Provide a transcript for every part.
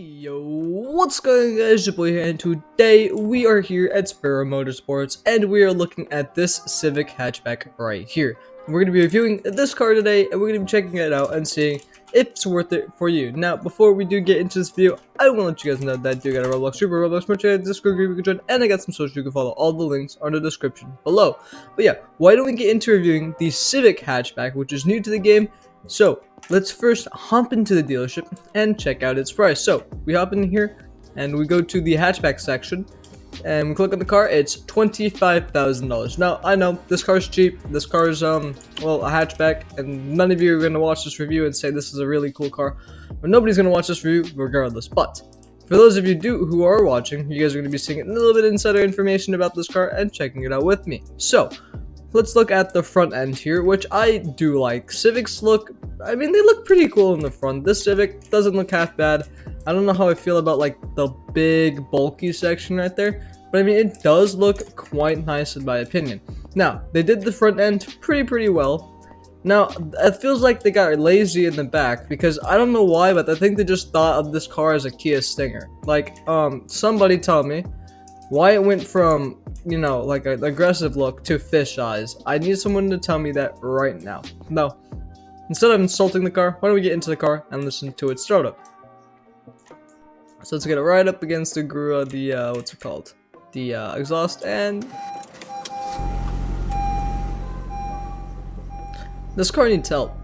Yo, what's going on, guys? Your boy here, and today we are here at Sparrow Motorsports and we are looking at this Civic hatchback right here. We're going to be reviewing this car today and we're going to be checking it out and seeing if it's worth it for you. Now, before we do get into this video, I want to let you guys know that I do got a Roblox Group, Roblox merchandise, Discord group you can join, and I got some socials you can follow. All the links are in the description below. But yeah, why don't we get into reviewing the Civic hatchback, which is new to the game. So let's first hop into the dealership and check out its price. So we hop in here and we go to the hatchback section and we click on the car. It's $25,000. Now I know this car's cheap. This car's well, a hatchback, and none of you are going to watch this review and say this is a really cool car. But nobody's going to watch this review regardless. But for those of you who are watching, you guys are going to be seeing a little bit of insider information about this car and checking it out with me. So let's look at the front end here, which I do like. Civics look, I mean, they look pretty cool in the front. This Civic doesn't look half bad. I don't know how I feel about like the big bulky section right there, but I mean, it does look quite nice in my opinion. Now, they did the front end pretty well. Now, it feels like they got lazy in the back because I don't know why, but I think they just thought of this car as a Kia Stinger. Like, somebody tell me why it went from, you know, like an aggressive look to fish eyes. I need someone to tell me that right now. No. Instead of insulting the car, why don't we get into the car and listen to its startup? So let's get it right up against the what's it called? The exhaust, and this car needs help.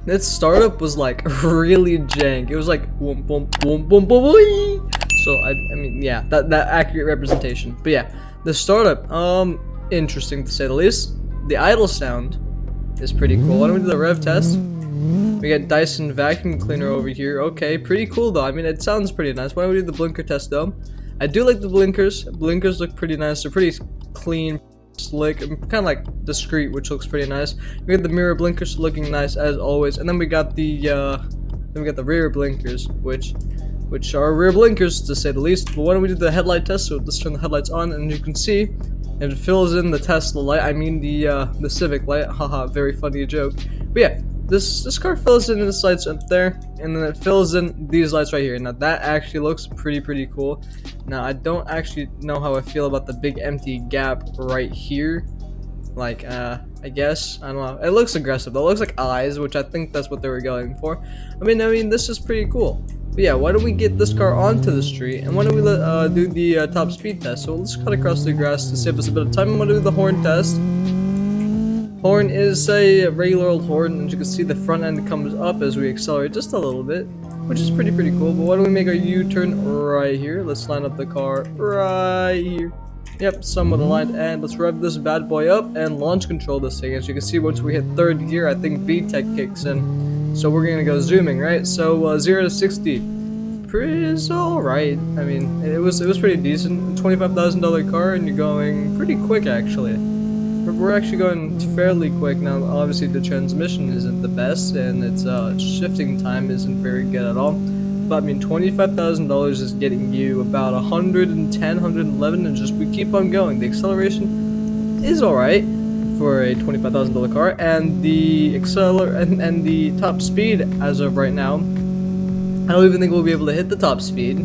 Its startup was like really jank. It was like boom boom boom boom boom boom. So I mean, yeah, that accurate representation. But yeah, the startup, interesting to say the least. The idle sound is pretty cool. Why don't we do the rev test? We got Dyson vacuum cleaner over here. Okay, pretty cool though. I mean, it sounds pretty nice. Why don't we do the blinker test though? I do like the blinkers. Blinkers look pretty nice. They're pretty clean, slick, and kind of like discreet, which looks pretty nice. We got the mirror blinkers looking nice as always, and then we got the rear blinkers, which are rear blinkers to say the least. But why don't we do the headlight test? So let's turn the headlights on, and you can see it fills in the Tesla light. I mean the Civic light. Haha, very funny joke. But yeah, this car fills in its lights up there, and then it fills in these lights right here. Now that actually looks pretty cool. Now I don't actually know how I feel about the big empty gap right here. Like I guess, I don't know. It looks aggressive. It looks like eyes, which I think that's what they were going for. I mean this is pretty cool. But yeah, why don't we get this car onto the street, and why don't we do the top speed test? So let's cut across the grass to save us a bit of time. I'm gonna do the horn test. Horn is a regular old horn, and you can see the front end comes up as we accelerate just a little bit, which is pretty cool. But why don't we make our U-turn right here? Let's line up the car right here. Yep, somewhat aligned, and let's rev this bad boy up and launch control this thing. As you can see, once we hit third gear, I think VTEC kicks in. So we're gonna go zooming, right? So 0 to 60 is alright. I mean, it was pretty decent. $25,000 car, and you're going pretty quick actually. We're actually going fairly quick. Now obviously the transmission isn't the best, and its shifting time isn't very good at all. But I mean, $25,000 is getting you about 110, 111, and just we keep on going. The acceleration is alright for a $25,000 car, and the and the top speed as of right now, I don't even think we'll be able to hit the top speed.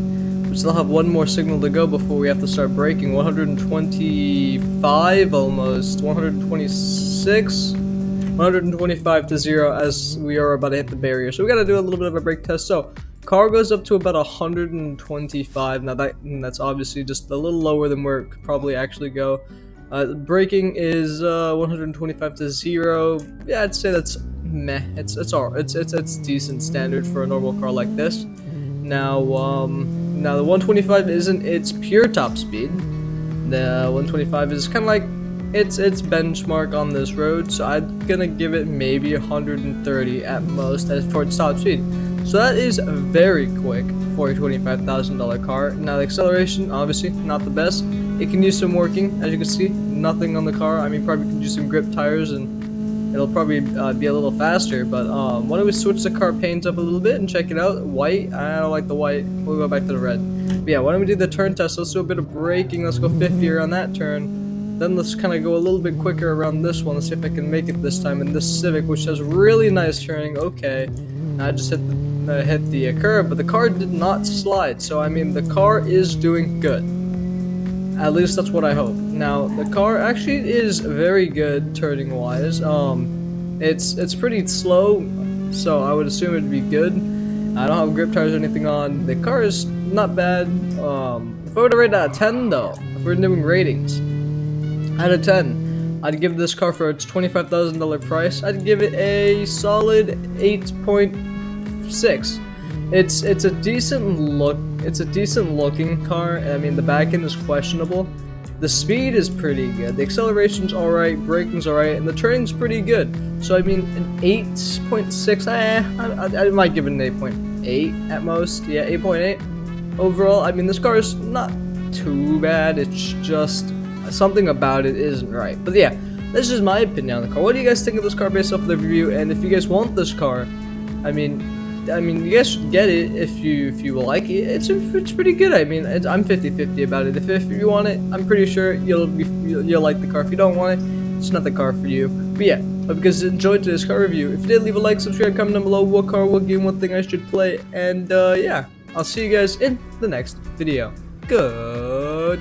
We still have one more signal to go before we have to start braking. 125 almost, 126, 125 to 0 as we are about to hit the barrier. So we got to do a little bit of a brake test. So car goes up to about 125. Now that's obviously just a little lower than where it could probably actually go. Braking is 125 to 0. Yeah, I'd say that's meh. It's decent standard for a normal car like this. Now the 125 isn't its pure top speed. The 125 is kind of like its benchmark on this road. So I'm gonna give it maybe 130 at most as for its top speed. So that is very quick for a $25,000 car. Now the acceleration, obviously not the best. It can use some working, as you can see. Nothing on the car. I mean, probably can use some grip tires, and it'll probably be a little faster. But why don't we switch the car paint up a little bit and check it out? White. I don't like the white. We'll go back to the red. But yeah, why don't we do the turn test? Let's do a bit of braking. Let's go 50 around that turn. Then let's kind of go a little bit quicker around this one. Let's see if I can make it this time in this Civic, which has really nice turning. Okay. I just hit hit the curb, but the car did not slide. So I mean, the car is doing good. At least that's what I hope. Now the car actually is very good turning wise. It's pretty slow, so I would assume it'd be good. I don't have grip tires or anything on. The car is not bad. If I were to rate it out of 10 though, if we're doing ratings, out of 10, I'd give this car for its $25,000 price, I'd give it a solid 8.6. It's a decent look. It's a decent looking car. I mean, the back end is questionable. The speed is pretty good. The acceleration's alright, braking's alright, and the turning's pretty good. So I mean, an 8.6. I might give it an 8.8 at most. Yeah, 8.8. Overall, I mean, this car is not too bad. It's just something about it isn't right. But yeah, this is just my opinion on the car. What do you guys think of this car based off the review? And if you guys want this car, I mean, you guys should get it if you like it. It's pretty good. I mean, I'm 50-50 about it. If you want it, I'm pretty sure you'll like the car. If you don't want it, it's not the car for you. But yeah, hope you guys enjoyed today's car review. If you did, leave a like, subscribe, comment down below what car, what game, what thing I should play, and yeah, I'll see you guys in the next video. Goodbye.